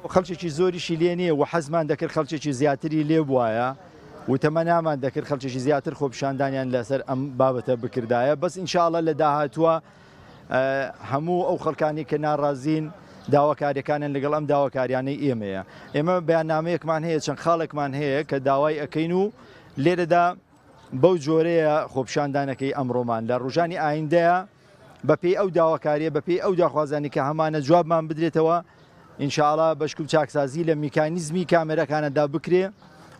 خەڵکێکی زۆریشی لێ نییە و حەزمان دەکرد خەڵکێکی زیاتری لێ بواە و تەمەنامان دەکرد خەڵکێکی زیاتر خۆپیشاندانیان لەسەر ئەم بابەتە بکردایە بەس ئینشاءڵڵا لە داهاتووە هەموو ئەو خەڵکانی کە ناڕازین داواکاریەکانن لەگەڵ ئەم داواکاریانەی ئێمەیە ئێمە بەیاننامەیەکمان هەیە چەند خاڵێکمان هەیە کە داوای ئەەکەین و لێرەدا بەو جۆرەیە خۆپیشاندانەکەی ئەمڕۆمان لە ڕۆژانی ئایندەیە بەپێی ئەو داواکاریە بەپێی ئەو داخوازانی کە هەمانە جوابمان بدرێتەوە ئینشاءڵڵا بەشک و چاکسازی لە میکانیزمی کامێرەکانەدا بکرێ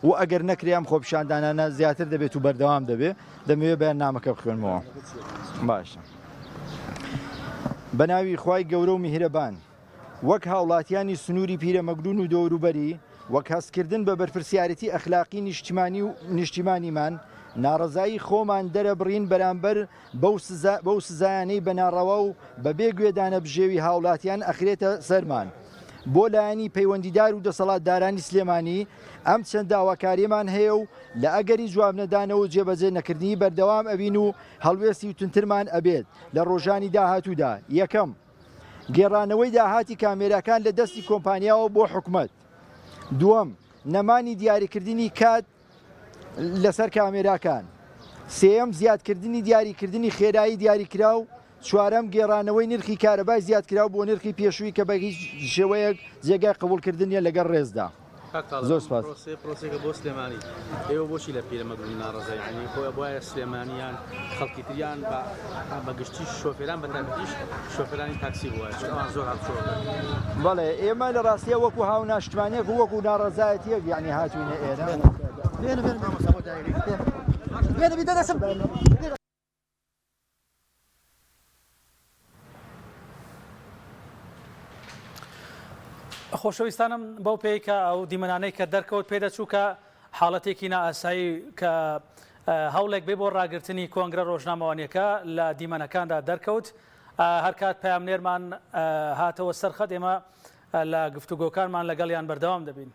و ئەگەر نەکرێ ئەم خۆپیشاندانانە زیاتر دەبێت و بەردەوام دەبێت دەمەوێت بەیاننامەکە بخوێنمەوە. باشە. بەناوی خوای گەورە و میهرەبان وەک هاوڵاتیانی سنووری پیرەمەگرون و دەوروبەری وەک هەستکردن بە بەرپرسیارەتی ئەخلاقی نیشتیمانیمان ناڕزایی خۆمان دەرەبڕین بەرامبەر بەو سزایانەی بەناڕەوا و بەبێ گوێدانە بژێوی هاوڵاتیان ئەخرێتە سەرمان بۆ لایەنی پەیوەندیدار و دەسەڵاتدارانی سلێمانی ئەم چەند داواکاریمان هەیە و لە ئەگەری جواب نەدانەوە جێبەجێ نەکردنی بەردەوام ئەبین و هەڵوێستی و تونترمان ئەبێت لە ڕۆژانی داهاتوودا. یەکەم گێڕانەوەی داهاتی کامێراکان لە دەستی کۆمپانیاوە بۆ حکوومەت. دووەم نەمانی دیاریکردنی کات لەسەر کامێراکان. سێەم زیادکردنی دیاریکردنی خێرایی دیاریکرا و چوارەم گێڕانەوەی نرخی کارەبای زیادکرا بۆ نرخی پێشووی کە بە هیچ شێوەیەک جێگای قبولکردنیە لەگەڵ ڕێزدا. زۆر سپاس. پرۆسێکە بۆ سلێمانی ئێوە بۆچی لە پیرەمەگرون ناڕزایانی خۆی بۆیە سلێمانیان خەڵکی تریان بەگشتی شۆفێران بەتابەتیش شۆفێرانی تاکسی بووە زۆر هاتووە. بەڵێ ئێمە لە ڕاستیە وەکو هاو ناشتوانێک و وەکو ناڕزایەتیەک یعنی هاتوینە ئێرە. خۆشەویستانم بەو پێیکە ئەو دیمەنانەی کە دەرکەوت پێدەچوو کە حاڵەتێکی نائاسایی کە هەوڵێک بێ بۆ ڕاگررتنی کۆنگرە ڕۆژنامەوانیەکە لە دیمەنەکاندا دەرکەوت هەر کات پامنێرمان هاتەوە سەرخەت ئێمە لە گفتوگۆکانمان لەگەڵیان بەردەوام دەبین.